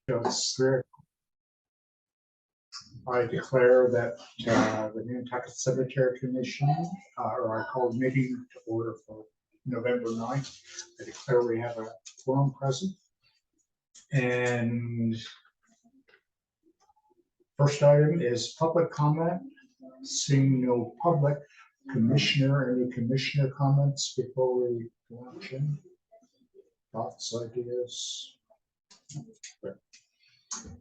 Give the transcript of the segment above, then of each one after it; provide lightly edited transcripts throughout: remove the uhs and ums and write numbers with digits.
It's there. I declare that the Nantucket Cemetery Commission, or I call meeting to order for November 9th. I declare we have a quorum present. And first item is public comment. Seeing no public, any commissioner comments before we launch in? Thoughts, ideas?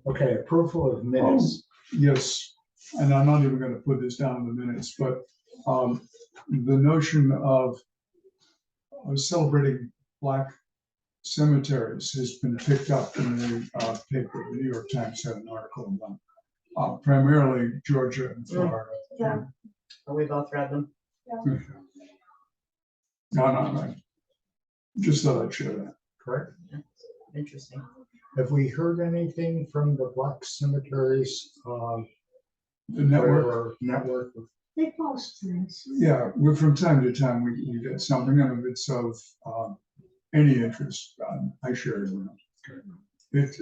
Okay, approval of minutes. Yes, and I'm not even going to put this down in the minutes, but the notion of celebrating Black cemeteries has been picked up in the paper. The New York Times had an article about primarily Georgia and Florida. Yeah, we both read them. No. Just thought I'd share that. Correct. Interesting. Have we heard anything from the Black Cemeteries The network. network? They post things. Yeah, from time to time we get something, and if it's of any interest, I share it with them. It's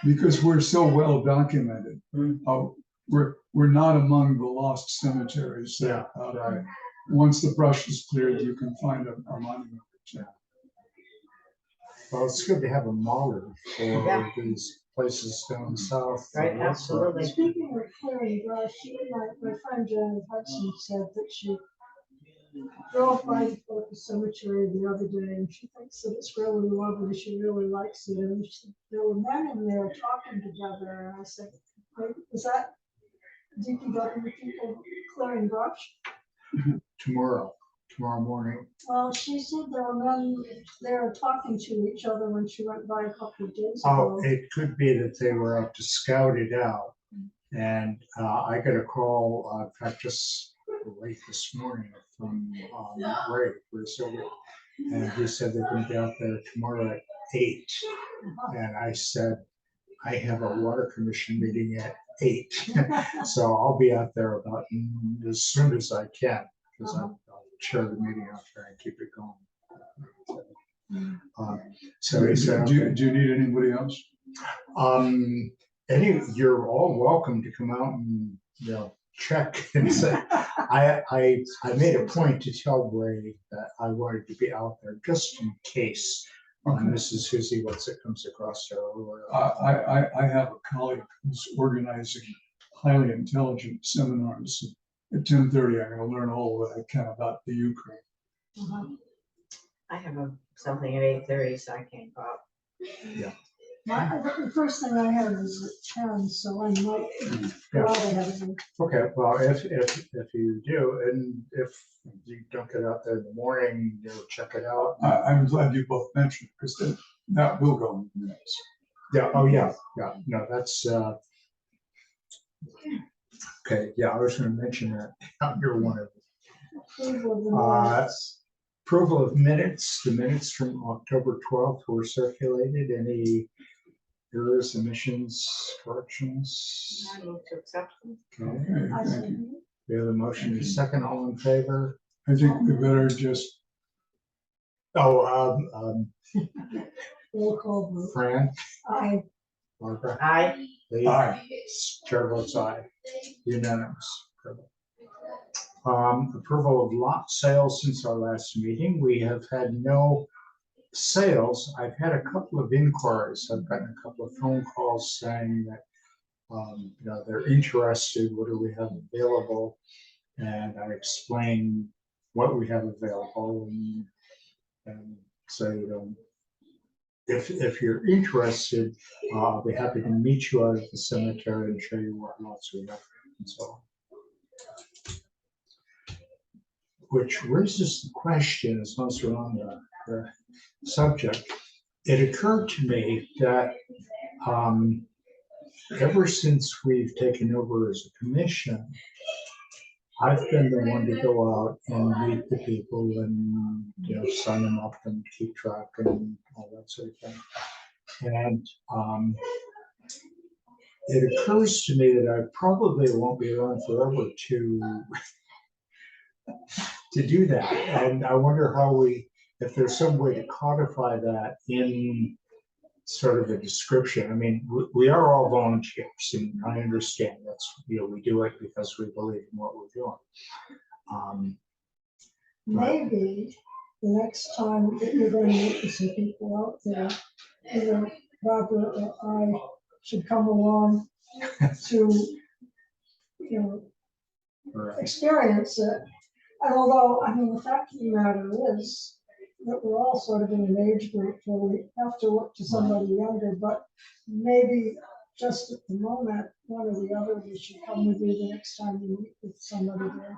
because we're so well documented. We're not among the lost cemeteries. Yeah, right. Once the brush is cleared, you can find a monument. Yeah. Well, it's good to have a model for Yeah. these places down south. Right, absolutely. Speaking of clearing brush, my friend Janet Hudson said that she drove by the cemetery the other day and she thinks that it's really lovely. She really likes it. And there were men in there talking together. And I said, is that DPW people clearing brush? Tomorrow morning. Well, she said there were men there talking to each other when she went by a couple of days ago. Oh, it could be that they were out to scout it out. And I got a call, in fact, just late this morning from Ray Silver. And he said they're going to be out there tomorrow at 8. And I said, I have a water commission meeting at 8. So I'll be out there about as soon as I can, because I'll chair the meeting out there and keep it going. So he said, Do you need anybody else? You're all welcome to come out and check and say. I made a point to tell Ray that I wanted to be out there just in case Mrs. Huzzy comes across her. I have a colleague who's organizing highly intelligent seminars. At 10:30, I'm going to learn all that I can about the Ukraine. I have something at 8:30, so I can't go out. Yeah. The first thing I had was at 10, so I might go out ahead of them. Okay, well, if you do, and if you don't get out there in the morning, check it out. I'm glad you both mentioned it, because that will go in the minutes. Yeah. Oh, yeah. No, that's. Okay, yeah, I was going to mention that. You're one of them. Approval of minutes. The minutes from October 12th were circulated. Any errors, omissions, corrections? I move to accept them. Okay. We have a motion to second. All in favor? I think we better just. Oh, Roll call vote. Fran? Aye. Barbara? Aye. Lee? Aye. Chair votes aye. Unanimous. Approval of lot sales since our last meeting. We have had no sales. I've had a couple of inquiries. I've gotten a couple of phone calls saying that they're interested. What do we have available? And I explained what we have available, and so if you're interested, I'll be happy to meet you out at the cemetery and show you what lots we have and so on. Which raises the question, as long as we're on the subject, it occurred to me that ever since we've taken over as a commission, I've been the one to go out and meet the people and sign them up and keep track and all that sort of thing. And it occurs to me that I probably won't be around forever to do that. And I wonder if there's some way to codify that in sort of a description. I mean, we are all volunteers, and I understand that's, we do it because we believe in what we're doing. Maybe the next time that you're going to meet with some people out there, either Barbara or I should come along to, Right. experience it. And although, I mean, the fact of the matter is that we're all sort of in an age group where we have to look to somebody younger, but maybe just at the moment, one or the other of you should come with you the next time you meet with somebody there.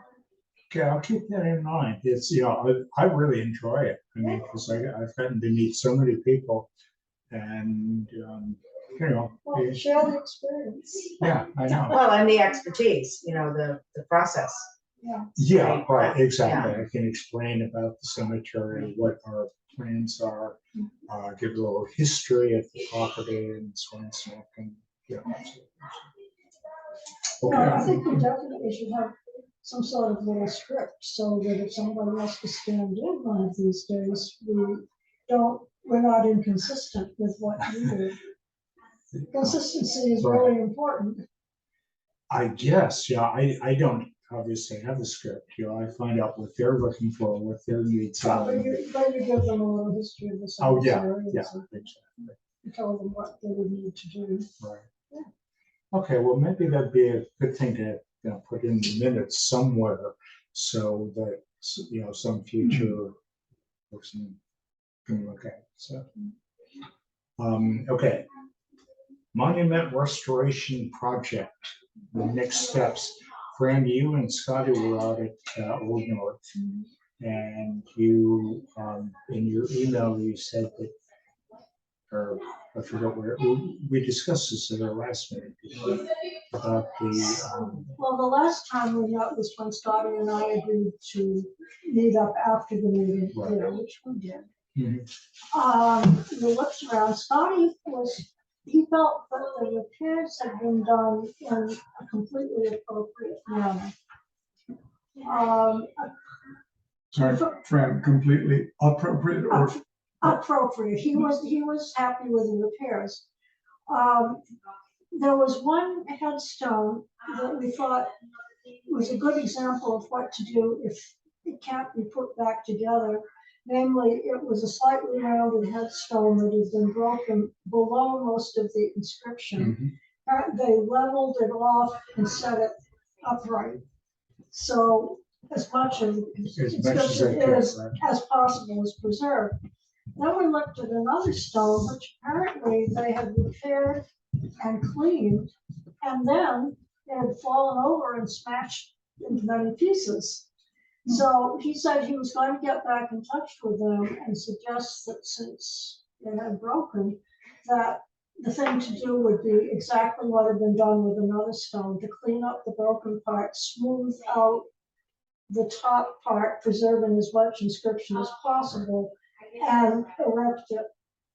Okay, I'll keep that in mind. It's, I really enjoy it. I mean, because I've gotten to meet so many people, and, Well, share the experience. yeah, I know. Well, and the expertise, the process. Yeah. Yeah, right, exactly. I can explain about the cemetery, what our plans are, give a little history of the property and so on and so forth. And, I think we definitely should have some sort of little script so that if somebody else to stand in one of these days, we're not inconsistent with what you do. Consistency is really important. I guess, I don't obviously have a script, I find out what they're looking for, what their needs are. But you give them a little history of the Oh, yeah, cemetery. yeah, So exactly. you tell them what they would need to do. Right. Yeah. Okay, well, maybe that'd be a good thing to put in the minutes somewhere, so that some future person can look at it. So, okay, monument restoration project. The next steps. Fran, you and Scotty were out at Old North, and you, in your email, you said that, or I forgot where, we discussed this at our last meeting, about the, Well, the last time we met was when Scotty and I agreed to meet up after the meeting, Right. which we did. Mhm. We looked around. Scotty he felt that the repairs had been done in a completely appropriate manner. Sorry, Fran, completely appropriate or? Appropriate. He was happy with the repairs. There was one headstone that we thought was a good example of what to do if it can't be put back together. Namely, it was a slightly rounded headstone that had been broken below most of the inscription. They leveled it off and set it upright. So as much of the inscription as possible is preserved. Then we looked at another stone, which apparently they had repaired and cleaned, and then it had fallen over and smashed into many pieces. So he said he was going to get back in touch with them and suggest that since it had broken, that the thing to do would be exactly what had been done with another stone, to clean up the broken part, smooth out the top part, preserving as much inscription as possible, and erect it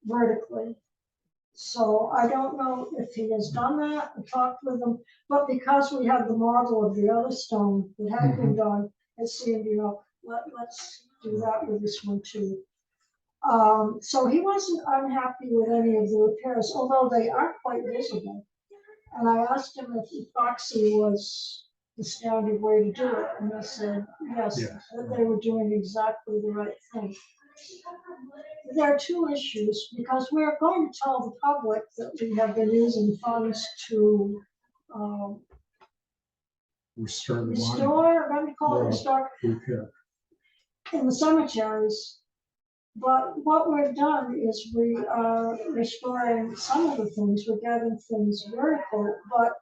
vertically. So I don't know if he has done that and talked with them, but because we have the model of the other stone that had been done, it seemed, let's do that with this one too. So he wasn't unhappy with any of the repairs, although they are quite visible. And I asked him if epoxy was the standard way to do it, and he said yes, that they were doing exactly the right thing. There are two issues, because we're going to tell the public that we have been using funds to restore, I'm going to call it restore, in the cemeteries. But what we've done is we are restoring some of the things, we're getting things vertical, but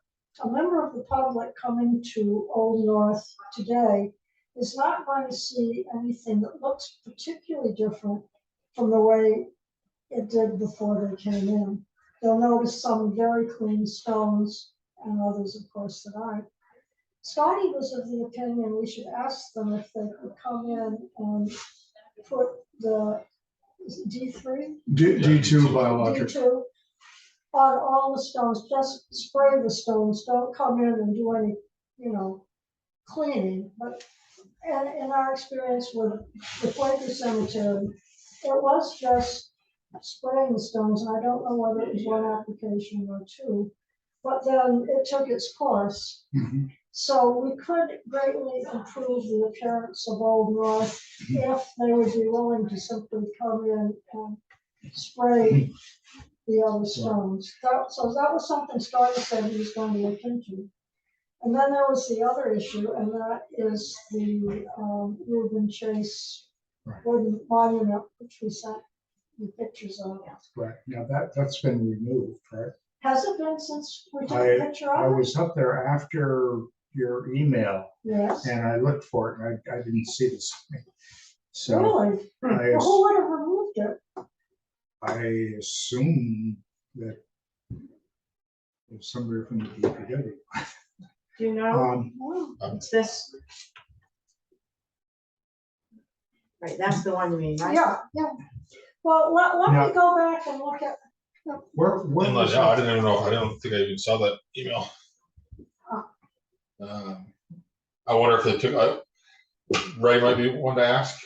a member of the public coming to Old North today is not going to see anything that looks particularly different from the way it did before they came in. They'll notice some very clean stones and others, of course, that aren't. Scotty was of the opinion we should ask them if they could come in and put the D3? D2 biologic. D2 on all the stones, just spray the stones, don't come in and do any, cleaning. But and in our experience with the Quaker Cemetery, it was just spraying stones, and I don't know whether it was one application or two. But then it took its course. Mhm. So we could greatly improve the appearance of Old North if they would be willing to simply come in and spray the other stones. So that was something Scotty said he was going to look into. And then there was the other issue, and that is the Reuben Chase Right. wooden monument, which we sent the pictures of. Right, now that's been removed, right? Has it been since we took a picture I of it? was up there after your email Yes. and I looked for it and I didn't see the sign. So Really? I, Well, who would have removed it? I assume that it was somebody from the DPW. Do you know? Oh, It's this. Right, that's the one you mean, right? yeah, yeah. Well, let Now- me go back and look at, Where was Yeah, I it? didn't even know. I don't think I even saw that email. Oh. I wonder if they took. Ray might be one to ask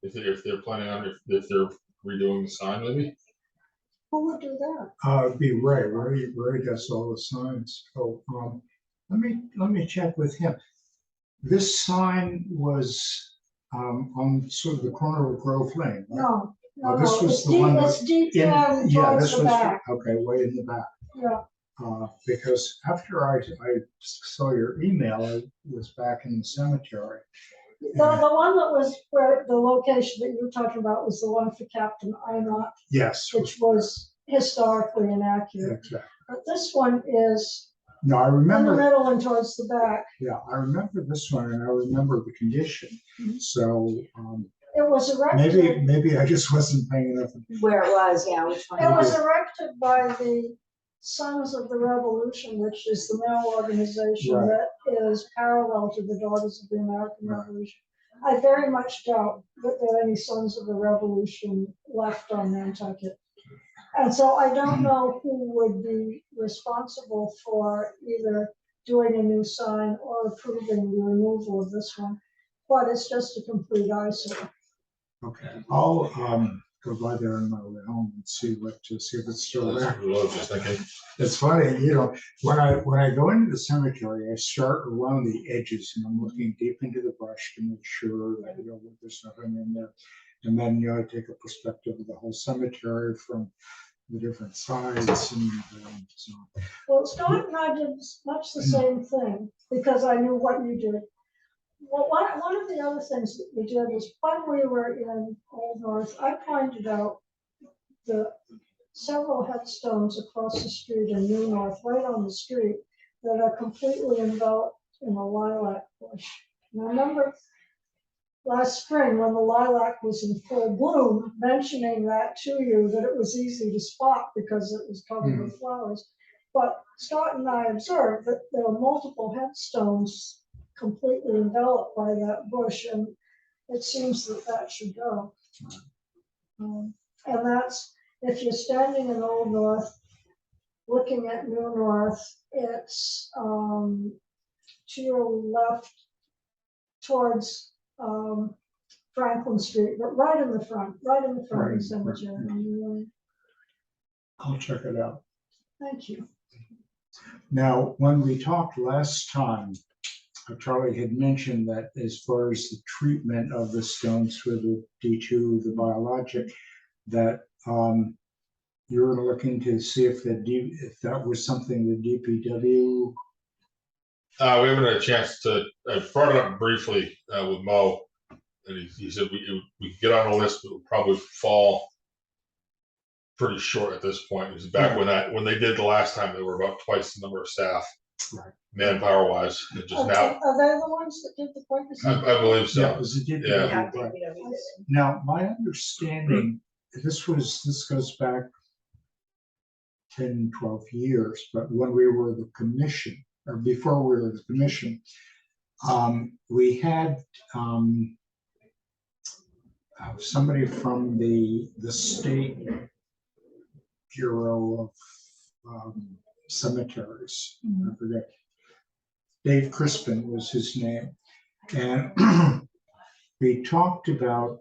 if they're planning on if they're redoing the sign, maybe. who would do that? It'd be Ray. Ray does all the signs. So, let me check with him. This sign was, on sort of the corner of Grove Lane, right? No, no, Oh, this no, was it's the deep, one it's deep In- down yeah, towards this the was, back, okay, way in the back. yeah. Because after I saw your email, I was back in the cemetery. The one that was where the location that you were talking about was the one for Captain Einot, Yes. which was historically inaccurate. Exactly. But this one is No, I in the remember, middle and towards the back. yeah, I remember this one and I remember the condition. So, It was erected. maybe I just wasn't paying enough. Where it was, yeah, which one? It was erected by the Sons of the Revolution, which is the male organization Right. that is parallel to the Daughters of the American Right. Revolution. I very much doubt that there are any Sons of the Revolution left on Nantucket. And so I don't know who would be responsible for either doing a new sign or approving the removal of this one. But it's just a complete eyesore. Okay, I'll, go by there on my way home and see if it's still That's there. what I was just thinking. It's funny, when I go into the cemetery, I start around the edges and I'm looking deep into the brush to make sure that, there's nothing in there. And then, I take a perspective of the whole cemetery from the different sides and, so. Well, Scott and I did much the same thing because I knew what you did. Well, one of the other things that we did was when we were in Old North, I pointed out the several headstones across the street in New North, right on the street, that are completely enveloped in a lilac bush. And I remember last spring when the lilac was in full bloom, mentioning that to you, that it was easy to spot because it was covered with flowers. But Scott and I observed that there were multiple headstones completely enveloped by that bush, and it seems that that should go. And that's, if you're standing in Old North, looking at New North, it's to your left towards Franklin Street, but right in the front of the Right, cemetery. right. I'll check it out. Thank you. Now, when we talked last time, Charlie had mentioned that as far as the treatment of the stones for the D2, the biologic, that you were looking to see if that was something the DPW. We haven't had a chance to. I brought it up briefly with Mo, and he said we could get on a list, but it would probably fall pretty short at this point. It was back when they did the last time. They were about twice the number of staff, Right. manpower wise. It just now, Are they the ones that did the quickest? I believe so. Yeah, it was the DPW. Yeah. Yeah, I right. think, you know, Now, my understanding, this goes back 10, 12 years, but when we were the commission, or before we were the commission, we had somebody from the state Bureau of Cemeteries, I forget. Dave Crispin was his name. And we talked about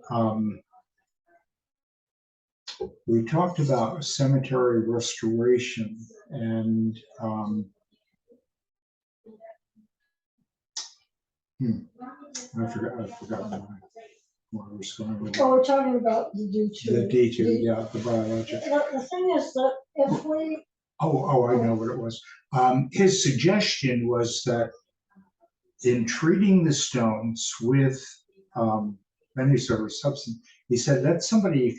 we talked about cemetery restoration and, I forgot where I was going with Well, we're talking about the D2. the D2, yeah, the biologic. The thing is that if we, Oh, I know what it was. His suggestion was that in treating the stones with any sort of substance, he said that's something you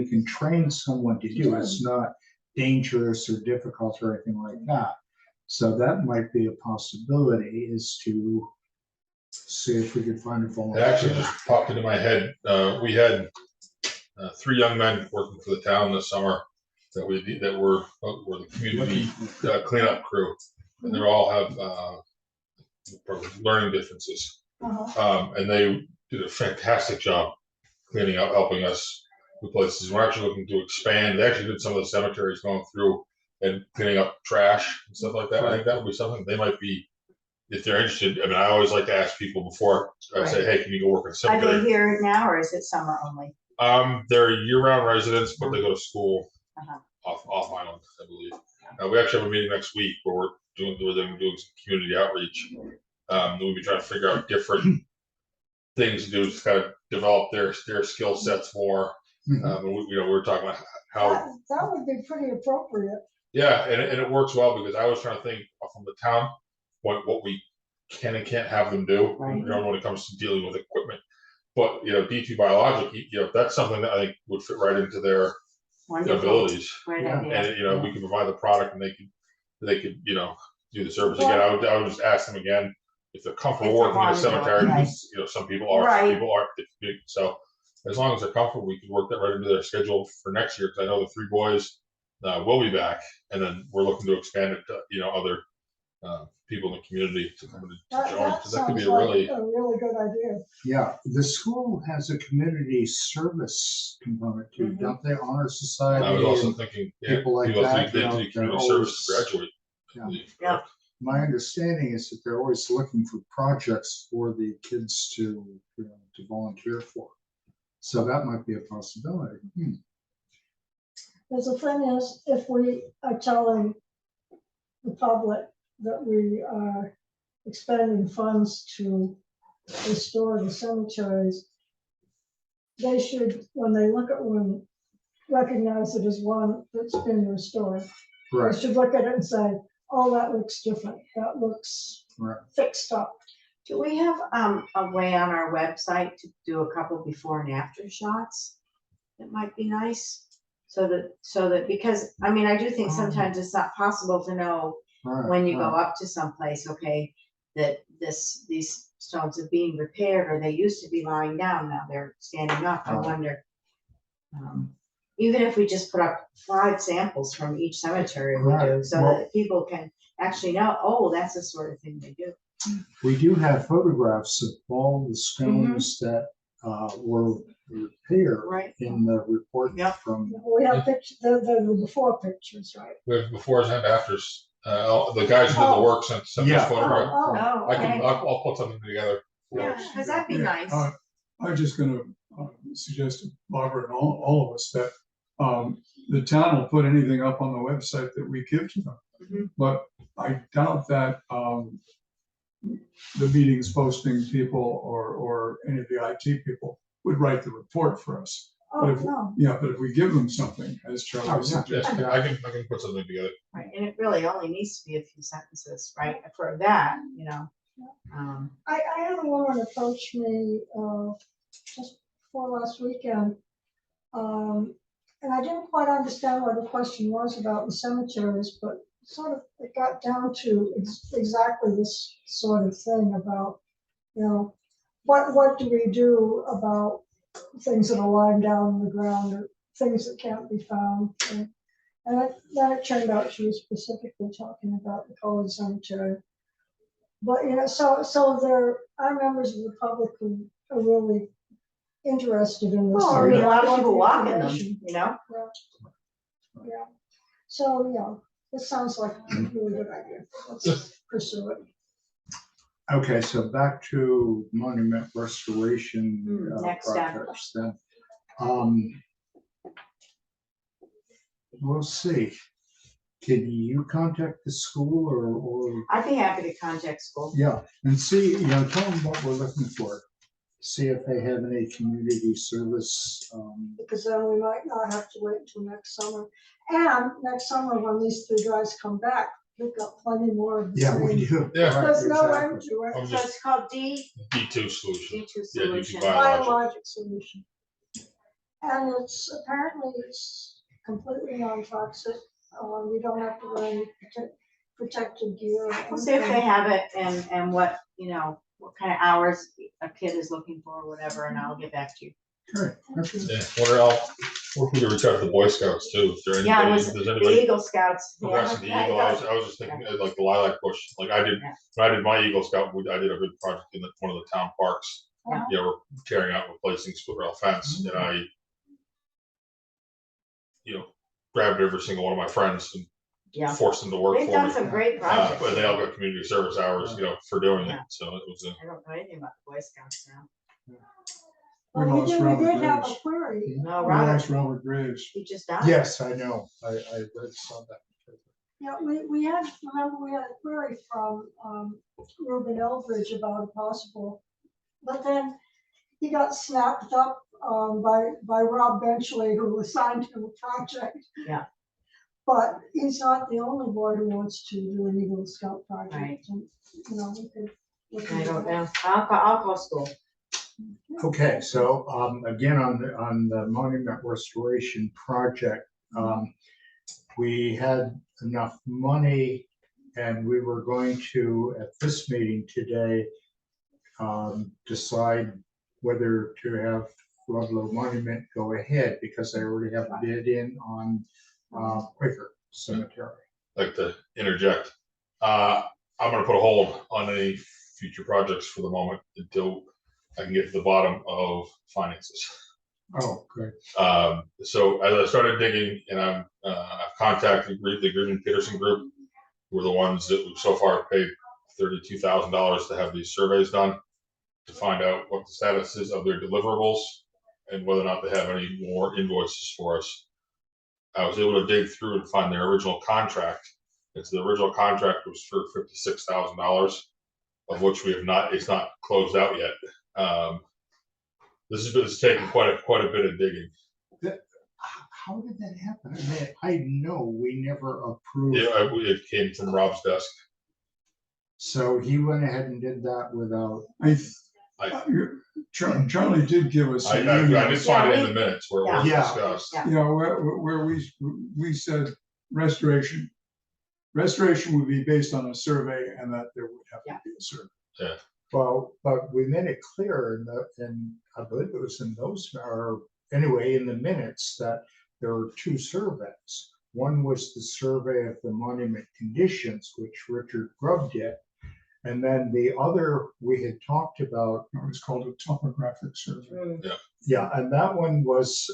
can train someone to do. It's not dangerous or difficult or anything like that. So that might be a possibility, is to see if we could find a It volunteer. actually just popped into my head. We had 3 young men working for the town this summer that were the community cleanup crew, and they all have learning differences. And they did a fantastic job cleaning up, helping us with places. We're actually looking to expand. They actually did some of the cemeteries going through and cleaning up trash and stuff like that. I think that would be something they might be, if they're interested. I mean, I always like to ask people before I say, hey, can you go work in a Are cemetery? they here now or is it summer only? They're year-round residents, but they go to school Uh-huh. off island, I believe. We actually have a meeting next week where we're doing some community outreach. We'll be trying to figure out different things to do to kind of develop their skill sets more. And we were talking about how. that would be pretty appropriate. Yeah, and it works well because I was trying to think from the town what we can and can't have them do. Right. When it comes to dealing with equipment. But D2 biologic, that's something that I think would fit right into their Wonderful. abilities. Great Yeah. idea. And we can provide the product, and they could do the service again. I would just ask them again if they're comfortable If they working in a want to, cemetery. right. Because some people are, Right. some people aren't. So as long as they're comfortable, we could work that right into their schedule for next year. Because I know the 3 boys will be back, and then we're looking to expand it to other people in the community to come in to join. That So that could be sounds a like really a really good idea. Yeah, the school has a community service component too, Mhm. don't they? Honor Society. I was also and thinking, people like that, they you know, do they're community service to always- graduate. I Yeah. believe, Yeah. correct? My understanding is that they're always looking for projects for the kids to volunteer for. So that might be a possibility. Because the thing is, if we are telling the public that we are expending funds to restore the cemeteries, they should, when they look at one, recognize it as one that's been restored. They Right, should look at it and say, oh, that looks different, that looks right. fixed up. Do we have a way on our website to do a couple before and after shots? That might be nice. So that because I mean I do think sometimes it's not possible to know Right, when you go right. up to someplace, okay, that these stones are being repaired or they used to be lying down, now they're standing up. I Right. wonder. Even if we just put up 5 samples from each cemetery we do, Right. so Well- that people can actually know, oh, that's the sort of thing they do. We do have photographs of all the stones that were repaired Right. in the report Yep. from. We have pictures, the before pictures, right? We have befores and afters. The guys who did the work sent us Yeah. photograph. Oh, okay. I'll put something together. Yeah, because that'd be Yeah, nice. I'm just gonna suggest to Barbara and all of us that the town will put anything up on the website that we give to them. Mhm. But I doubt that the meetings posting people or any of the IT people would write the report for us. Oh, But if, no. yeah, but if we give them something, as Oh, Charlie yeah. suggested, Yeah, I can put something together. Right, and it really only needs to be a few sentences, right, for that, I had a woman approach me just before last weekend. And I didn't quite understand what the question was about the cemeteries, but sort of it got down to exactly this sort of thing about, what do we do about things that are lying down on the ground or things that can't be found. And then it turned out she was specifically talking about the College Cemetery. But, so there are members of the public who are really interested in this. well, I mean, a lot of Want the people walk in them, information. Yeah. So, yeah, this sounds like a really good idea. Let's pursue it. Okay, so back to monument restoration Next step. projects then. we'll see. Can you contact the school or, I'd be happy to contact school. yeah, and see, tell them what we're looking for. See if they have any community service, Because then we might not have to wait until next summer. And next summer, when these three guys come back, we've got plenty more of the yeah, we same. do. Yeah. Right, There's no exactly. end to it. I'm So just it's called D2 solution. D2 Yeah, solution. D2 biologic. Biologic solution. And apparently it's completely non-toxic. We don't have to wear any protective gear. or We'll see if they anything. have it and what, what kind of hours a kid is looking for or whatever, and I'll get back to you. Great. Okay. Yeah, where could we reach out to the Boy Scouts too? Is there Yeah, it anybody, was if there's the anybody Eagle Scouts. progressing the Eagle? I was just thinking like the lilac bush, like I did, Yeah. when I did my Eagle Scout, I did a good project in one of the town parks. Yeah. Yeah, we're tearing out, and replacing split rail fence, and I, grabbed every single one of my friends and Yeah, forced them to work they've for done me. some great projects. But they all got community service hours, for doing it, Yeah. so it was I don't know anything about the Boy Scouts now. We Well, lost we Robert did have a Graves. query. No, We Robert, lost Robert Graves. he just died. Yes, I know. I saw that. Yeah, we had a query from Ruben Eldridge about a possible, but then he got snapped up by Rob Benchley, who assigned him a project. Yeah. But he's not the only boy who wants to do an Eagle Scout Right. project. And, we could. I don't know. I'll call school. Okay, so again, on the monument restoration project, we had enough money and we were going to, at this meeting today, decide whether to have Ludlow Monument go ahead because they already have a bid in on Quaker Cemetery. like to interject. I'm gonna put a hold on any future projects for the moment until I can get to the bottom of finances. Oh, good. So as I started digging, and I've contacted the Green Peterson Group, who are the ones that we've so far paid $32,000 to have these surveys done, to find out what the status is of their deliverables and whether or not they have any more invoices for us. I was able to dig through and find their original contract. The original contract was for $56,000, of which we have not. It's not closed out yet. This has taken quite a bit of digging. How did that happen? I know we never approved. It came from Rob's desk. So he went ahead and did that without. Charlie did give us. I an email. did find it in the minutes where it was Yeah. discussed. Yeah. Where we said restoration would be based on a survey and that there would have to be a survey. Well, but we made it clear and I believe it was in those, or anyway, in the minutes, that there were two surveys. One was the survey of the monument conditions, which Richard Grubb did. And then the other we had talked about. It was called a topographic survey. Mm. Yeah, and that one was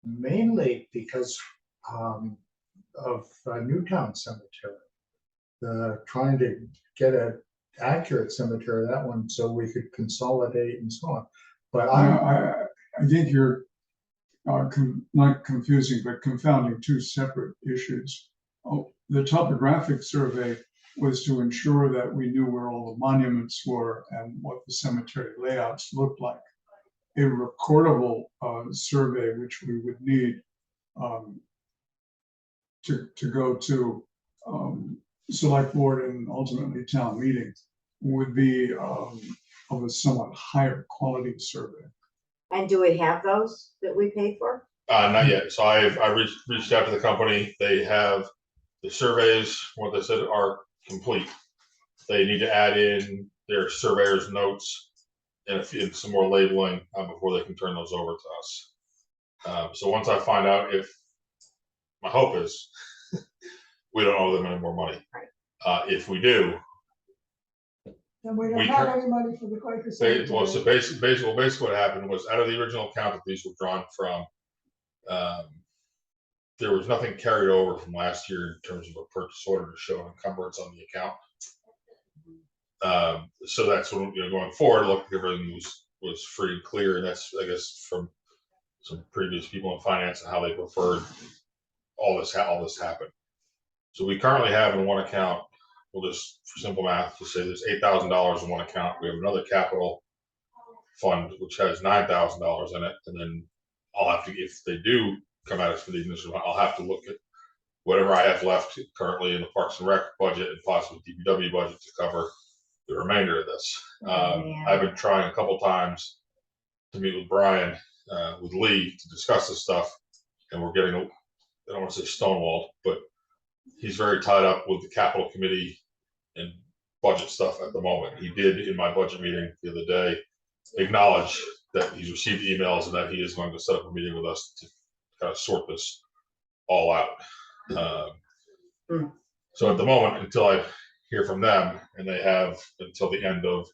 mainly because of Newtown Cemetery. Trying to get an accurate cemetery, that one, so we could consolidate and so on. But I think you're not confusing, but confounding two separate issues. Oh, the topographic survey was to ensure that we knew where all the monuments were and what the cemetery layouts looked like. A recordable survey, which we would need to go to select board and ultimately town meeting, would be of a somewhat higher quality survey. And do we have those that we paid for? Not yet. So I reached out to the company. They have the surveys. What they said are complete. They need to add in their surveyor's notes and some more labeling before they can turn those over to us. So once I find out my hope is we don't owe them any more money. Right. If we do, And we don't have any money for the Quaker Cemetery. well, so basically what happened was out of the original account that these were drawn from, there was nothing carried over from last year in terms of a purchase order to show an encumbrance on the account. So that's when, going forward, look, everything was free and clear, and that's, I guess, from some previous people in finance and how they preferred all this happened. So we currently have in one account, we'll just, for simple math, just say there's $8,000 in one account. We have another capital fund, which has $9,000 in it. And then I'll have to, if they do come at us for the ignition, I'll have to look at whatever I have left currently in the Parks and Rec budget and possibly DPW budget to cover the remainder of this. Yeah. I've been trying a couple times to meet with Brian, with Lee to discuss this stuff, and we're getting, I don't want to say stonewalled, but he's very tied up with the capital committee and budget stuff at the moment. He did in my budget meeting the other day acknowledge that he's received emails and that he is going to set up a meeting with us to kind of sort this all out. So at the moment, until I hear from them, and they have until the end of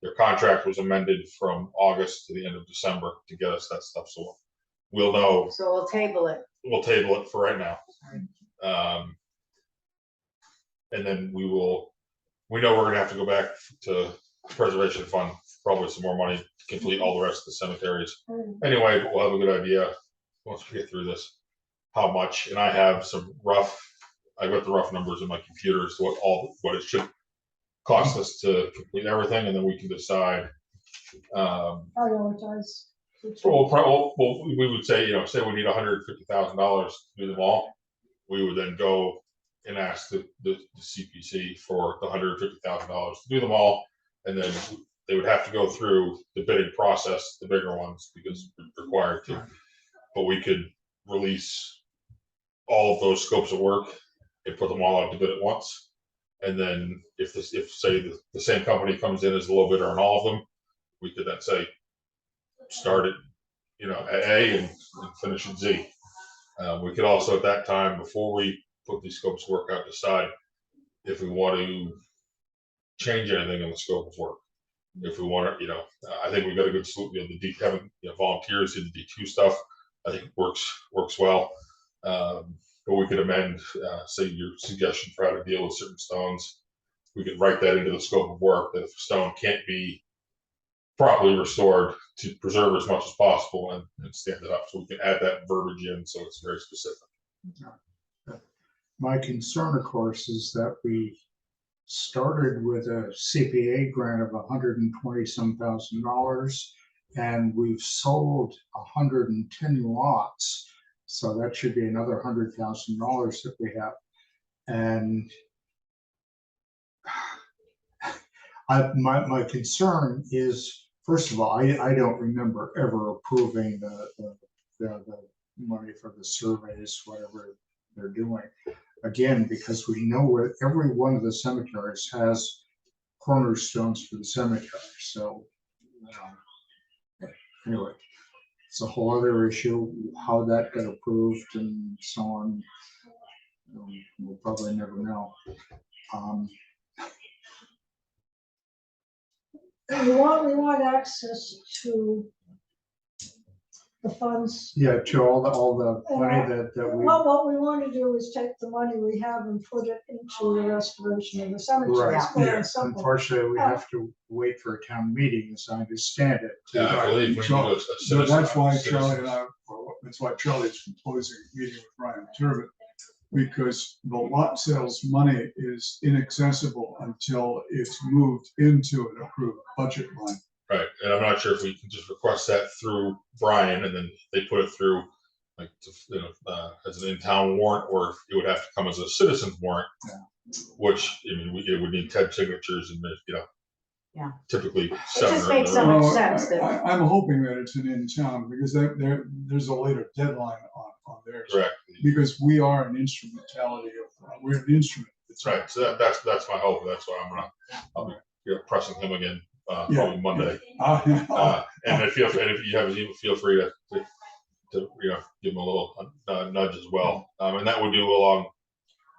their contract was amended from August to the end of December to get us that stuff. So we'll know. So we'll table it. We'll table it for right now. And then we know we're gonna have to go back to preservation fund, probably some more money to complete all the rest of the cemeteries. Anyway, but we'll have a good idea once we get through this, how much, and I got the rough numbers in my computer as to what it should cost us to complete everything, and then we can decide. Prioritize. Well, we would say, say we need $150,000 to do them all. We would then go and ask the CPC for the $150,000 to do them all, and then they would have to go through the bidding process, the bigger ones, because we're required to. But we could release all of those scopes of work and put them all out to bid at once. And then if say the same company comes in as the low bidder on all of them, we could then say start at at A and finish at Z. We could also at that time, before we put these scopes of work out, decide if we want to change anything in the scope of work. If we want to, I think we've got a good solution. The having volunteers do the D2 stuff, I think works well. But we could amend, say, your suggestion for how to deal with certain stones. We could write that into the scope of work that if a stone can't be properly restored, to preserve as much as possible and stand it up. So we can add that verbiage in so it's very specific. My concern, of course, is that we started with a CPA grant of $120,000, and we've sold 110 lots. So that should be another $100,000 that we have. And my concern is, first of all, I don't remember ever approving the money for the surveys, whatever they're doing. Again, because we know where every one of the cemeteries has cornerstones for the cemetery. So anyway, it's a whole other issue, how that got approved and so on. We'll probably never know. We want access to the funds. Yeah, to all the money that we. Well, what we want to do is take the money we have and put it into the restoration of the cemeteries. Right, plain yeah, and simple. unfortunately, we have to wait for a town meeting, as I understand it. Yeah, I believe we So- need a So citizen. that's why Charlie's proposing a meeting with Ryan Turbot, because the lot sales money is inaccessible until it's moved into an approved budget line. Right, and I'm not sure if we can just request that through Brian and then they put it through like, as an in-town warrant, or if it would have to come as a citizen's warrant. Yeah. Which, it would need 10 signatures and Yeah. typically just 7 are in makes the so room. much sense that- I'm hoping that it's an in-town, because there's a later deadline on theirs. Correct, Because we are an instrumentality of, we're an instrument. that's right, so that's my hope, that's why I'll be pressing him again, probably Monday. And if you have his email, feel free to give him a little nudge as well. And that would do a long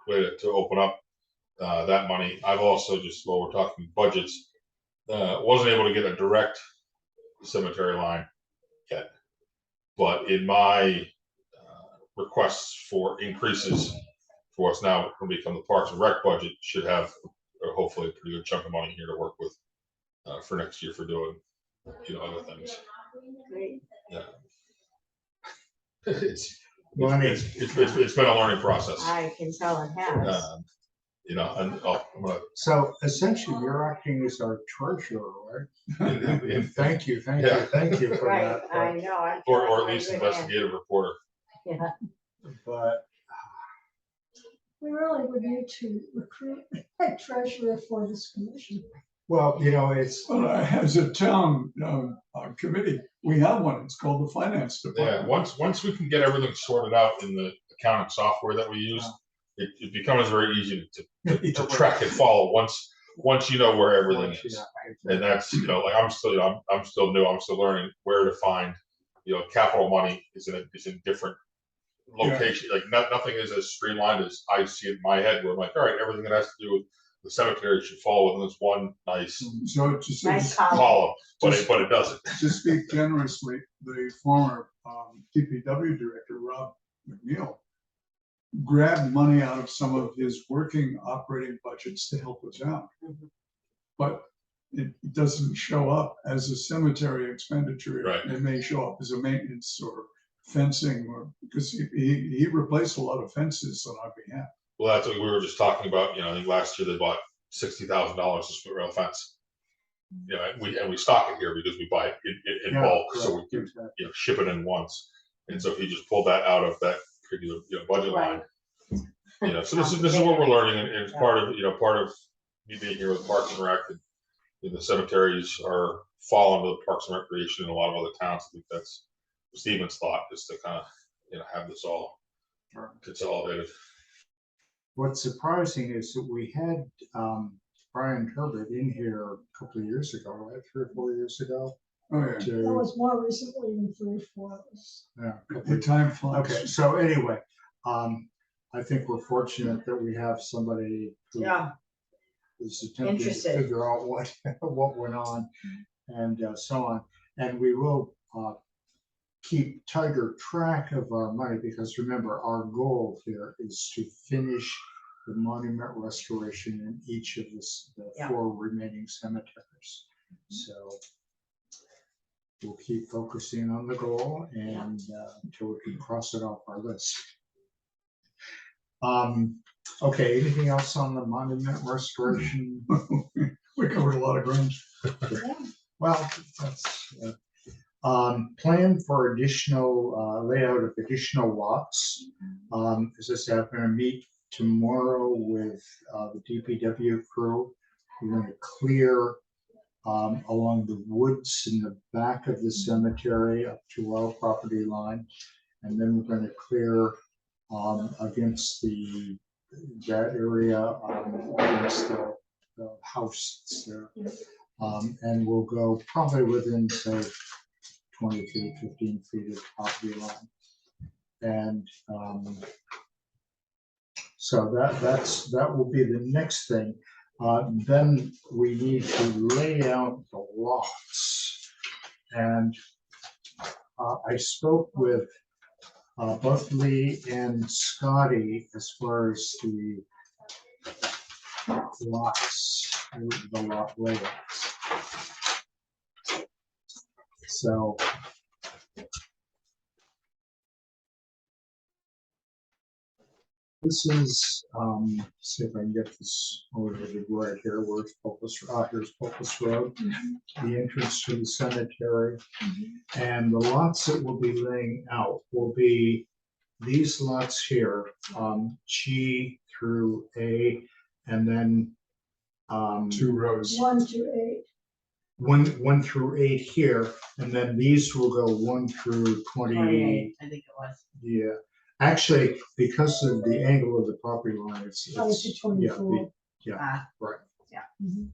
way to open up that money. I've also, just while we're talking budgets, wasn't able to get a direct cemetery line yet. But in my requests for increases for what's now going to become the Parks and Rec budget, should have hopefully a pretty good chunk of money here to work with for next year for doing other things. Great. Yeah. It's Money. it's been a learning process. I can tell it has. You know, and I'm gonna, So essentially, you're acting as our treasurer, right? Thank you for Right, that. I know. I feel or like at least my good hand. investigative reporter. Yeah. But We really would need to recruit a treasurer for this commission. well, you know, it's Well, as a town committee, we have one. It's called the finance Yeah, department. once we can get everything sorted out in the accounting software that we use, it becomes very easy to track and follow once you know where everything is. Yeah, And that's, you know, like I'm still new, I'm still learning where to find, you know, capital money is in different location, like nothing is as streamlined as I see it in my head, where I'm like, all right, everything that has to do with the cemetery should fall within this one nice So just Nice column. column, but it doesn't. to speak generously, the former DPW director, Rob McNeil, grabbed money out of some of his working operating budgets to help us out. Mhm. But it doesn't show up as a cemetery expenditure. Right. It may show up as a maintenance or fencing, or because he replaced a lot of fences on our behalf. Well, that's what we were just talking about. You know, I think last year they bought $60,000 of split rail fence. You know, we stock it here because we buy it in Yeah, bulk, so we right, can exactly. ship it in once. And so he just pulled that out of that particular budget line. You know, so this is what we're learning, and it's part of me being here with Parks and Rec. And, you know, the cemeteries are fall under the Parks and Recreation in a lot of other towns. I think that's Stephen's thought, is to kind of have this all consolidated. What's surprising is that we had Brian Herbert in here a couple of years ago, right? 3 or 4 years ago. Oh, yeah. That To, was more recently than 3 or 4 hours. yeah, a couple The of- time flies. okay, so anyway, I think we're fortunate that we have somebody who Yeah, is attempting to Interested. figure out what went on and so on. And we will keep tighter track of our money, because remember, our goal here is to finish the monument restoration in each of the Yeah. 4 remaining cemeteries. So we'll keep focusing on the goal and until we can cross it off our list. Okay, anything else on the monument restoration? We covered a lot of ground. Well, that's plan for additional layout of additional lots. As I said, I'm gonna meet tomorrow with the DPW crew. We're gonna clear along the woods in the back of the cemetery up to our property line. And then we're gonna clear against that area, against the house that's there. And we'll go probably within, say, 20 feet, 15 feet of the property line. And so that will be the next thing. Then we need to lay out the lots. And I spoke with both Lee and Scotty as far as the lots, the lot layouts. So this is, see if I can get this over to right here. Where's Pocus? Here's Pocus Road, the entrance to the cemetery. And the lots that we'll be laying out will be these lots here, G through A, and then 2 rows. 1 to 8. 1 through 8 here, and then these will go 1 through 20. 28, I think it was. Yeah, actually, because of the angle of the property line, it's 20 to 24. right. Mhm.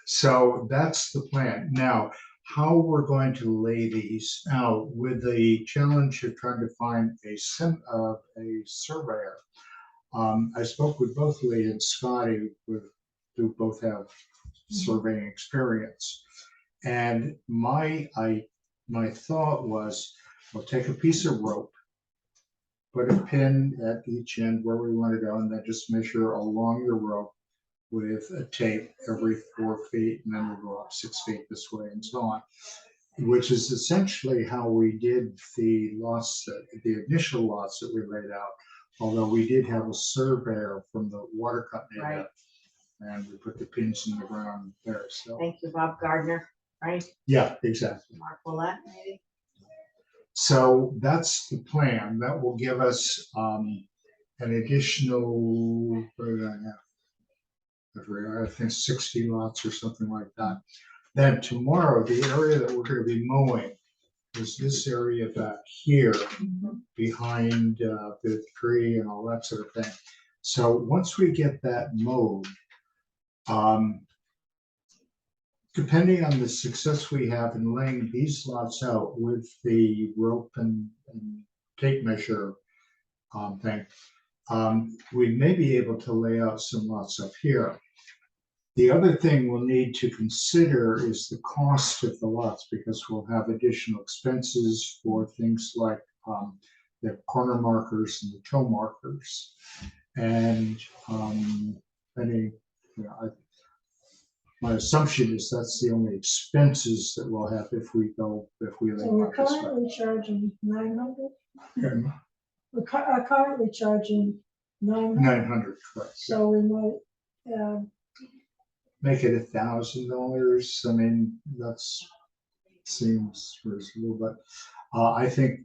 So that's the plan. Now, how we're going to lay these out with the challenge of trying to find a surveyor. I spoke with both Lee and Scotty, who both have surveying experience. And my thought was, we'll take a piece of rope, put a pin at each end where we want to go, and then just measure along the rope with a tape every 4 feet, and then we'll go up 6 feet this way and so on. which is essentially how we did the lots, the initial lots that we laid out. Although we did have a surveyor from the water company, Right. and we put the pins in the ground there, so, Thank you, Bob Gardner, right? yeah, exactly. Mark Willett, maybe? So that's the plan. That will give us an additional, what did I have? I think 60 lots or something like that. Then tomorrow, the area that we're going to be mowing is this area back here behind the tree and all that sort of thing. So once we get that mowed, depending on the success we have in laying these lots out with the rope and tape measure thing, we may be able to lay out some lots up here. The other thing we'll need to consider is the cost of the lots, because we'll have additional expenses for things like the corner markers and the toe markers. And my assumption is that's the only expenses that we'll have if we lay So we're out this way. currently charging 900. And We're currently charging 900. 900, correct. So we might, Make it $1,000. I mean, that's seems reasonable, but I think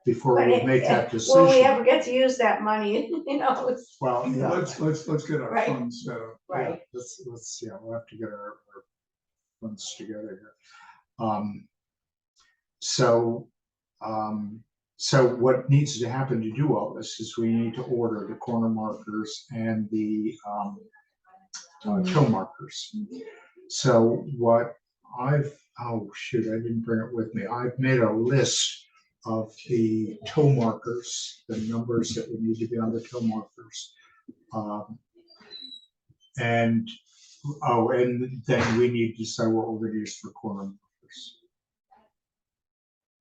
before But we it- make that Will we decision, ever get to use that money, you know, it's- well, yeah, let's get our Right. funds set up. right? let's yeah, we'll have to get our funds together here. So what needs to happen to do all this is we need to order the corner markers and the toe markers. So what oh shoot, I didn't bring it with me. I've made a list of the toe markers, the numbers that would need to be on the toe markers. And then we need to decide what we're going to use for corner markers.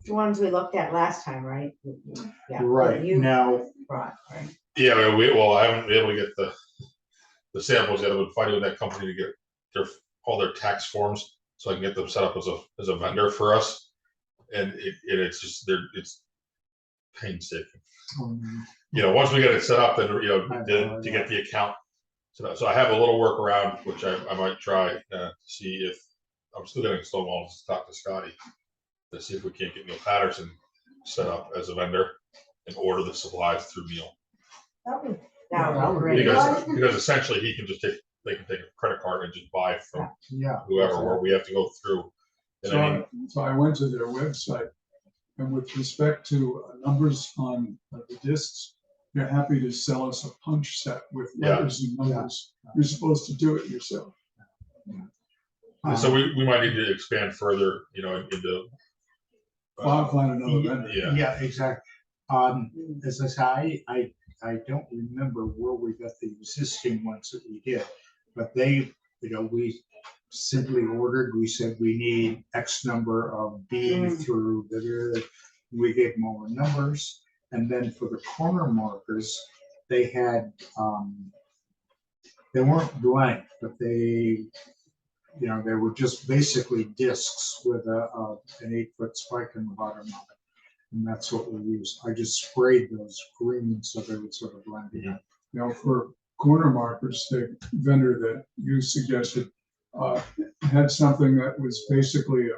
The ones we looked at last time, right? Yeah. that Right, You now, brought, right? Yeah, I haven't been able to get the samples yet. I've been fighting with that company to get all their tax forms so I can get them set up as a vendor for us. And it's just it's painstaking. Once we get it set up, then to get the account. So I have a little workaround which I might try to see if I'm still getting Stonewall to talk to Scotty to see if we can't get Neil Patterson set up as a vendor and order the supplies through Neil. that would, That would be great. Because essentially they can take a credit card and just buy from yeah, whoever, where we have to go through. And So I went to their website, and with respect to numbers on the discs, they're happy to sell us a punch set with Yeah. letters and numbers. You're supposed to do it yourself. so we might need to expand further, into. I'll find another vendor. Yeah. Yeah, exactly. As I say, I don't remember where we got the existing ones that we did, but we simply ordered, we said we need X number of B through we gave them all the numbers. And then for the corner markers, they had, they weren't blank, but they were just basically discs with an 8-foot spike in the bottom of it. And that's what we used. I just sprayed those green so they would sort of blend in. For corner markers, the vendor that you suggested had something that was basically a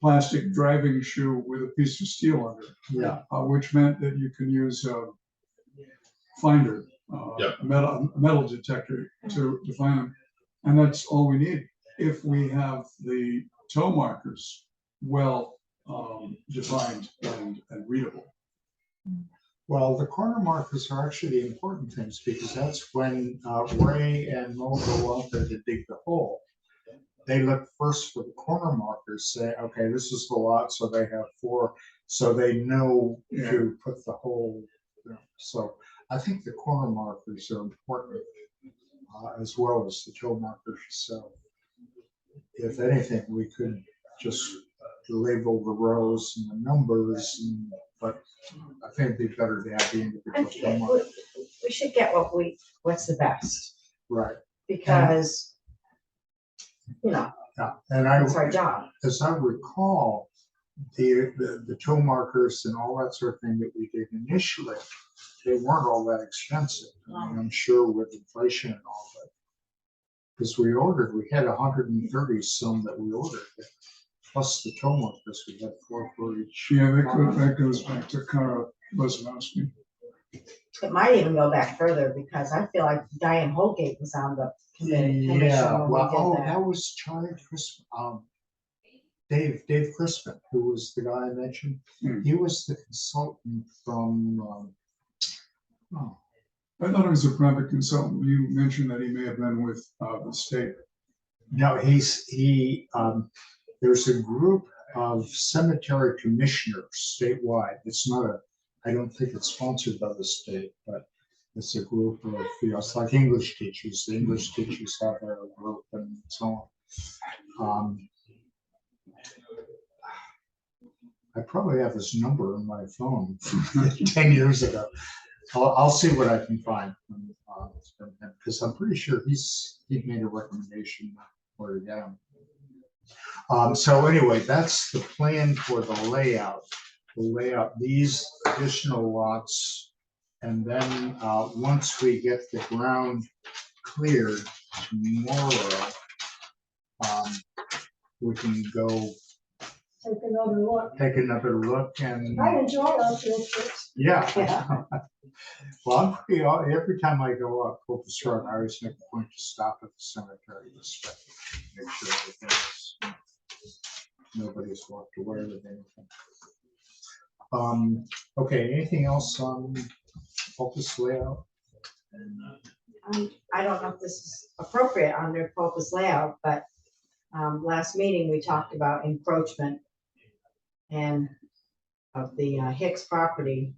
plastic driving shoe with a piece of steel under it. Yeah. Which meant that you can use a finder, a metal detector to find them. And that's all we need. If we have the toe markers well defined and readable. Well, the corner markers are actually the important things because that's when Ray and Mo go out there to dig the hole. They look first for the corner markers, say, okay, this is the lot, so they have 4, so they know to put the hole. So I think the corner markers are important as well as the toe markers. So if anything, we could just label the rows and the numbers, but I think it'd be better to have the individual toe markers. We should get what's the best, Right. because, Yeah, and it's our job. as I recall, the toe markers and all that sort of thing that we did initially, they weren't all that expensive. I mean, I'm sure with inflation and all that. Because we had 130 some that we ordered, plus the toe markers, we had 4 for each. Yeah, that goes back to Kara Wozlowski. It might even go back further because I feel like Diane Holgate was on the commission Yeah, when well, we did that that. was Charlie Crispin, Dave Crispin, who was the guy I mentioned. Hmm. He was the consultant from, oh, I thought he was a private consultant. You mentioned that he may have been with the state. no, there's a group of cemetery commissioners statewide. It's not I don't think it's sponsored by the state, but it's a group of, it's like English teachers. The English teachers have their group and so on. I probably have his number on my phone from 10 years ago. I'll see what I can find because I'm pretty sure he made a recommendation for to get him. So anyway, that's the plan for the layout. We'll lay out these additional lots, and then once we get the ground cleared tomorrow, we can go Take another look. take another look and I enjoy our field trips. yeah. Yeah. Well, I'm pretty, every time I go up Opus Road, I always make a point to stop at the cemetery, just to make sure everything's, nobody's walked away with anything. Okay, anything else on Opus layout? I don't know if this is appropriate under focus layout, but last meeting, we talked about encroachment and of the Hicks property.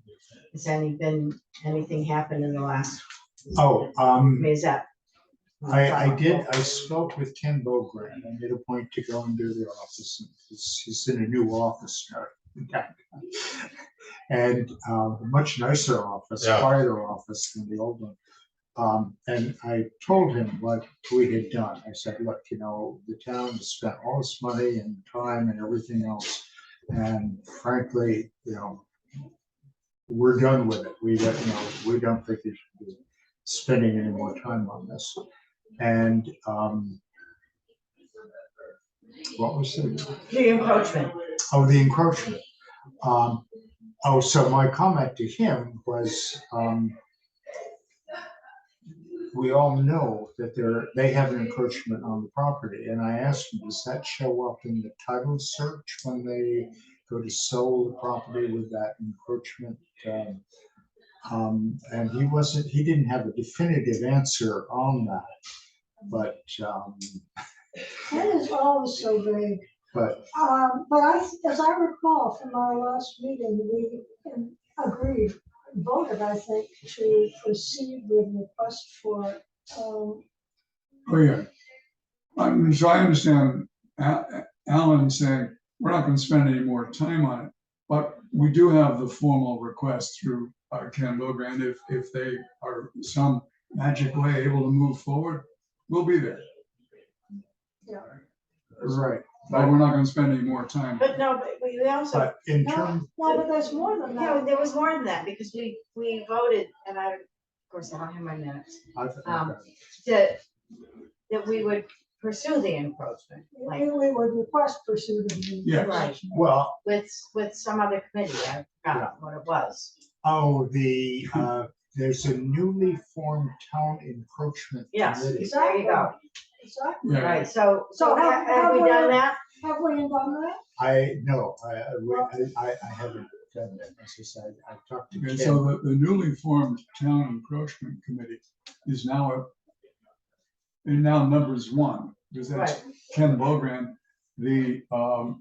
Has anything happened in the last, Oh, I mean, is that? I spoke with Ken Bogrand. I made a point to go and do the office. He's in a new office now. And a much nicer office, Yeah. quieter office than the old one. And I told him what we had done. I said, look, the town has spent all this money and time and everything else. And frankly, we're done with it. We don't think we should be spending any more time on this. And what was The encroachment. Oh, the encroachment. So my comment to him was, we all know that they have an encroachment on the property. And I asked him, does that show up in the title search when they go to sell the property with that encroachment? And he didn't have a definitive answer on that, but That is always so vague. but As I recall from our last meeting, we agreed, voted, I think, to proceed with request for, Oh, yeah. So I understand Alan saying, we're not going to spend any more time on it, but we do have the formal request through Ken Bogrand. If they are some magic way able to move forward, we'll be there. yeah. right. But we're not going to spend any more time. But no, but we also, But in No, terms, but there's more than no, that. there was more than that because we voted, and of course, I don't have my minutes, that we would pursue the encroachment, like We would request pursuit of the. Yes. Right. well, with some other committee. I forgot what it was. there's a newly formed town encroachment Yes, committee. there you go. Exactly. Yeah. Right, so So have we done that? Have we done that? I haven't done that. As I said, I talked to Okay, Ken. so the newly formed town encroachment committee is now it now numbers 1, because that's Right. Ken Bogrand, the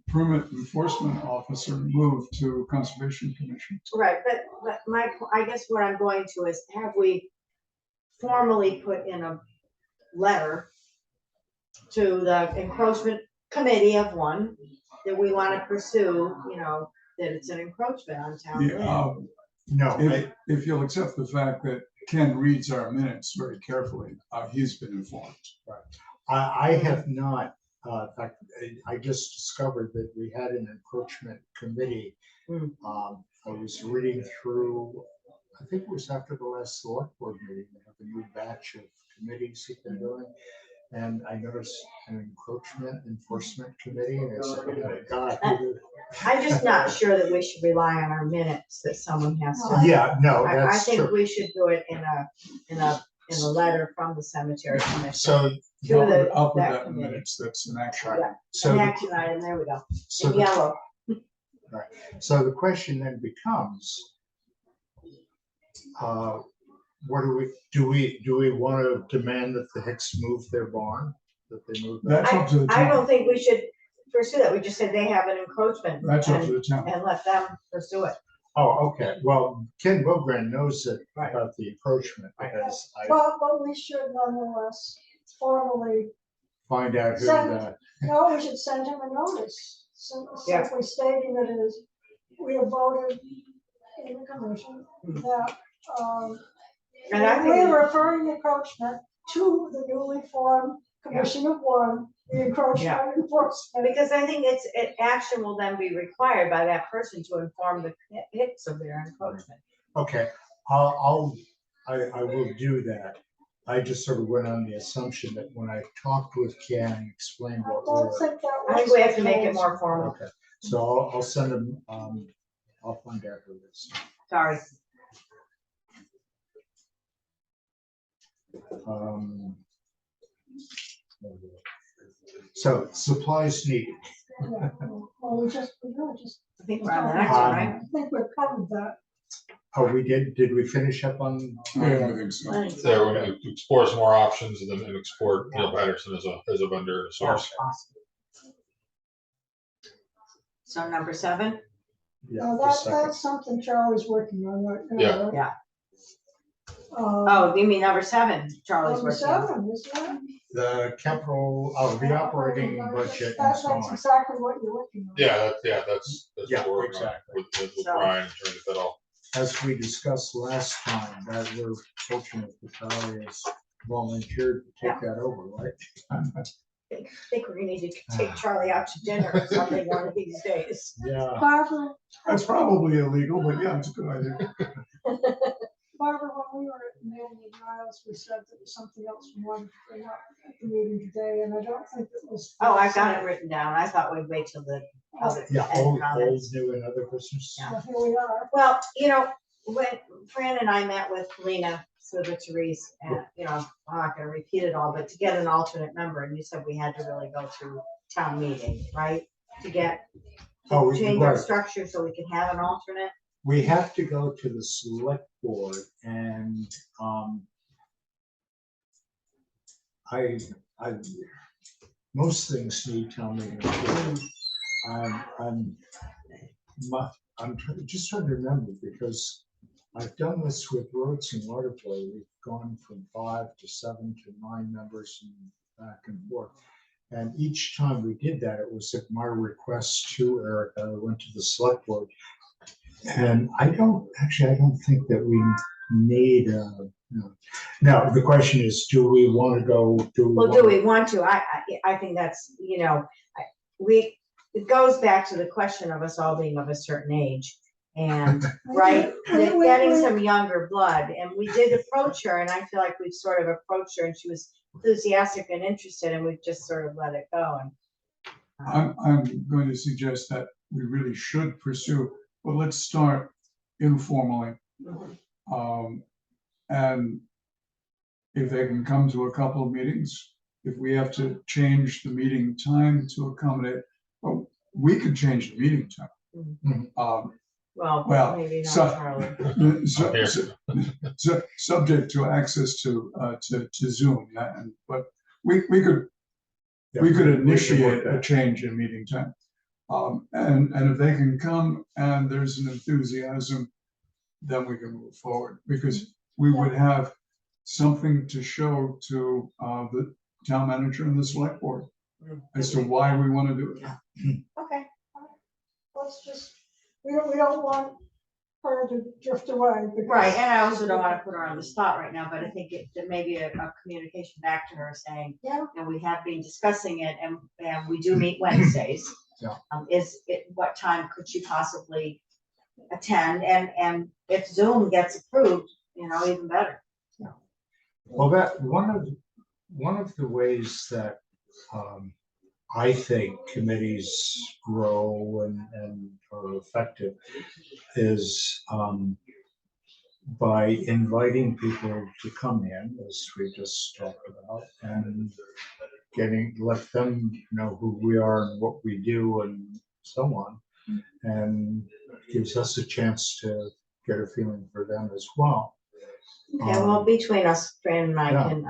permit enforcement officer, moved to Conservation Commission. Right, but I guess what I'm going to is, have we formally put in a letter to the encroachment committee of one that we want to pursue, that it's an encroachment on town land? Yeah, No, if you'll accept the fact that Ken reads our minutes very carefully, he's been informed. I have not In fact, I just discovered that we had an encroachment committee. Hmm. I was reading through, I think it was after the last select board meeting, they have a new batch of committees that they're doing. And I noticed an encroachment enforcement committee, and I said, oh my God. I'm just not sure that we should rely on our minutes that someone has to. Yeah, no, I that's think true. we should do it in a letter from the cemetery commission. So, To the- I'll put that that in committee. minutes, that's an action. Yeah. so, An the- action item, there we go, so, in the- yellow. so the question then becomes, what do we want to demand that the Hicks move their barn? That they move that? That's up to the I don't town, think we should pursue that, we just said they have an encroachment. that's up to and- the town. And let them pursue it. Oh, okay. Well, Ken Bogran knows that Right. about the encroachment Right. because I But we should nonetheless formally, find out who Send- the, no, we should send him a notice. Yeah. Simply stating that it is, we have voted in the commission that, And I think we're referring the encroachment to the newly formed commission of one, the encroachment enforcement. Because I think action will then be required by that person to inform the Hicks of their encroachment. okay, I will do that. I just sort of went on the assumption that when I talked with Ken and explained I what don't we're. think that I think was we have to the make it case. more formal, Okay, so I'll send them, I'll find out who it is. sorry. Um, So supplies needed. Yeah, well, we really just. I think we're on the next one, right? I think we've covered that. Oh, we did we finish up on? Yeah, I think so. I think so. There, we're gonna explore some more options and then explore Neil Patterson as a vendor and a Yeah, source. awesome. So number 7, Yeah, Now, the second. that's something Charlie's working on right now. Yeah. right? Yeah. Oh, you mean number 7, Charlie's number working on. 7, isn't it? The capital, the operating budget and That's so on. exactly what you're working on. That's Yeah, what we're working on exactly. with So- Brian and trying to get that all. As we discussed last time, that we're fortunate that Charlie has volunteered to take that over, right? I think we're gonna need to take Charlie out to dinner or something one of these days. Yeah, Barbara, That's probably illegal, but yeah, it's a good idea. Barbara, when we were at Manny and Niles, we said there was something else we wanted to bring up at the meeting today, and I don't think it was. Oh, I've got it written down. I thought we'd wait till the other yeah, end old, comments. new and other business. Yeah. Well, here we are. Well, when Fran and I met with Lena Therese, and, I'm not gonna repeat it all, but to get an alternate member, and you said we had to really go through town meeting, right? To Oh, change our right. structure so we can have an alternate. We have to go to the select board and, I, most things need town meeting. approval. Just trying to remember because I've done this with roads and water play. We've gone from 5 to 7 to 9 members and back and forth. And each time we did that, it was at my request to Erica. I went to the select board. And I don't think that we need, now, the question is, do we want to go, Well, do we want to? I think that's, it goes back to the question of us all being of a certain age. And, right, getting some younger blood. And we did approach her, and I feel like we've sort of approached her, and she was enthusiastic and interested, and we've just sort of let it go. And I'm going to suggest that we really should pursue, but let's start informally. And if they can come to a couple of meetings, if we have to change the meeting time to accommodate, well, we could change the meeting time. Well, maybe not so- Charlie. Subject to access to Zoom, yeah, but we could initiate a change in meeting time. And if they can come and there's an enthusiasm, then we can move forward, because we would have something to show to the town manager and the select board as to why we want to do it. Okay. Let's just, we don't want her to drift away. because- Right, and I also don't wanna put her on the spot right now, but I think there may be a communication back to her saying, Yeah. and we have been discussing it, and we do meet Wednesdays. Yeah. What time could she possibly attend, and if Zoom gets approved, even better. Well, that, one of the ways that, I think committees grow and are effective is, by inviting people to come in, as we just talked about, and let them know who we are and what we do and so on. And gives us a chance to get a feeling for them as well. Okay, well, between us, Fran and I Yeah. can,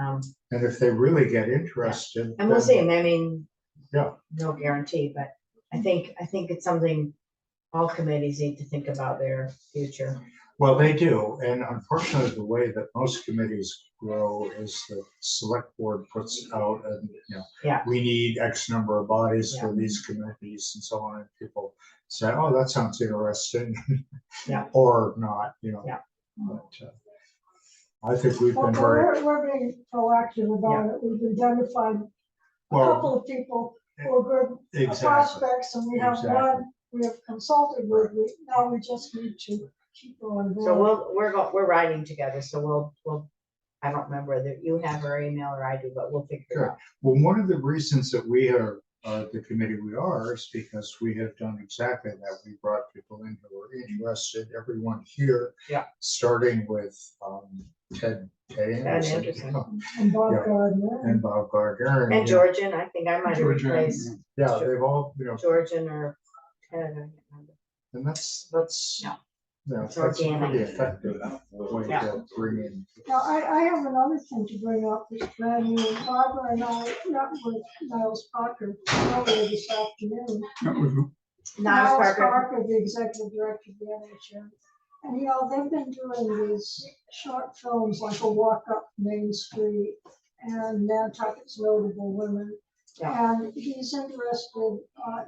And if they really get interested. and we'll then- see, I mean. Yeah. No guarantee, but I think it's something all committees need to think about their future. Well, they do, and unfortunately, the way that most committees grow is the select board puts out, and, Yeah. we need X number of bodies for these committees and so on, and people say, oh, that sounds interesting. Yeah. Or not, Yeah. But, I think we've Well, been very, we're being proactive about it. We've identified a well, couple of people who are good exactly, prospects, and we have Exactly. one we have consulted with. Now we just need to keep her on board. So we're writing together, so we'll, I don't remember whether you have her email or I do, but we'll figure it Sure. out. Well, one of the reasons that we are, the committee we are, is because we have done exactly that. We brought people in who are interested, everyone here. Yeah. Starting with Ted Anderson. Anderson. And Bob Yeah. Gardner. And Bob Gardner. And Georgian, I think I might have Georgia, replaced Yeah, they've all, Georgian or Ted, I can't remember. and that's, Yeah. that's It's a pretty organic. effective way Yeah. to bring in. Now, I have another thing to bring up, this brand new, Barbara and I met with Niles Parker earlier this afternoon. Not with who? Niles Parker. The executive director of the NHM. And, they've been doing these short films like A Walk Up Main Street and Nantucket's Notable Women. Yeah. And he's interested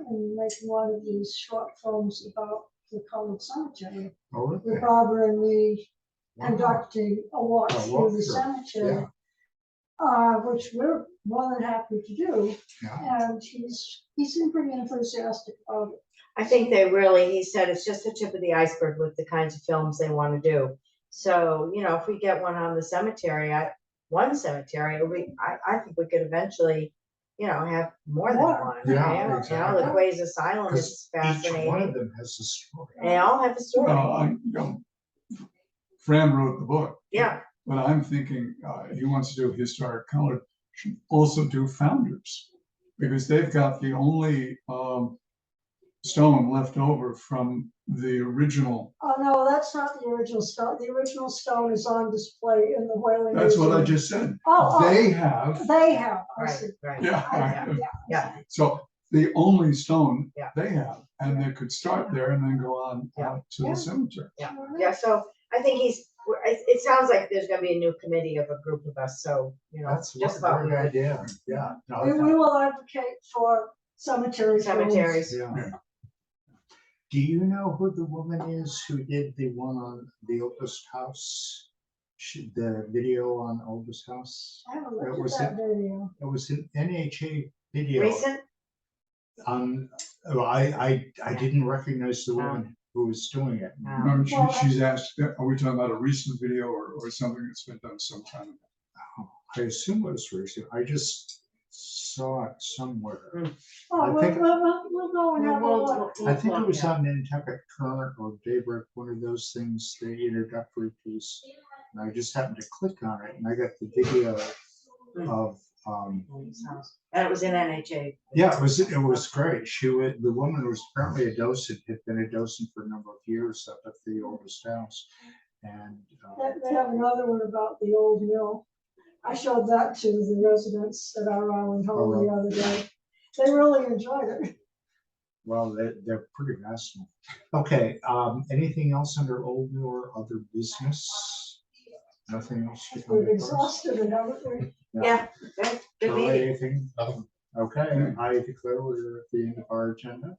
in making one of these short films about the Colored Cemetery, Oh, with okay. Barbara and me Wow. conducting a walk A through the walkthrough, cemetery, which we're more than happy to do. Yeah. And he seemed pretty enthusiastic about it. I think he said it's just the tip of the iceberg with the kinds of films they want to do. So, if we get one on the cemetery, one cemetery, I think we could eventually, have more than More. one. Yeah, The exactly. Quays Asylum is Because each one of fascinating. them has a story. They all have a story. Fran wrote the book. Yeah. But I'm thinking, he wants to do historic color, should also do founders. Because they've got the only stone left over from the original. Oh, no, that's not the original stone. The original stone is on display in the Whaling. That's what I Museum. just said. Oh, They have, they have. I Right, see. right. yeah. Yeah. So the only stone Yeah. they have, and they could start there and then go on Yeah. to Yeah. the cemetery. Yeah, so I think it sounds like there's gonna be a new committee of a group of us, so, That's just a about. great idea. Yeah. No, We will advocate for cemetery films. Cemeteries. Yeah. Do you know who the woman is who did the one on the oldest house? The video on oldest house? I haven't That looked was at that video. It was an NHA video. Recent? Well, I didn't recognize the woman who was doing it. She's asked, are we talking about a recent video or something that's been done some time ago? I assume it was recent. I just saw it somewhere. Oh, I we'll think- we'll go and have a look. I think it was on Nantucket Current or Daybreak, one of those things, the introductory piece. And I just happened to click on it and I got the video of, And it was in NHA. yeah, it was great. The woman was apparently a docent, had been a docent for a number of years up at the oldest house. And, They have another one about the old mill. I showed that to the residents at our island home the other day. They really enjoyed it. well, they're pretty fascinating. Okay, anything else under old or other business? Nothing else to come We've across? exhausted it, haven't we? Yeah, good Charlie, meeting. anything? Nothing. Okay, I declare we're at the end of our agenda.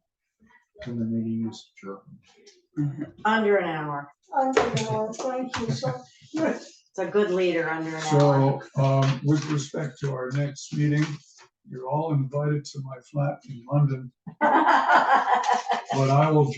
And the meeting is adjourned. Under an hour. I know, thank you. So, yeah, It's a good leader under an hour. So, with respect to our next meeting, you're all invited to my flat in London, but I will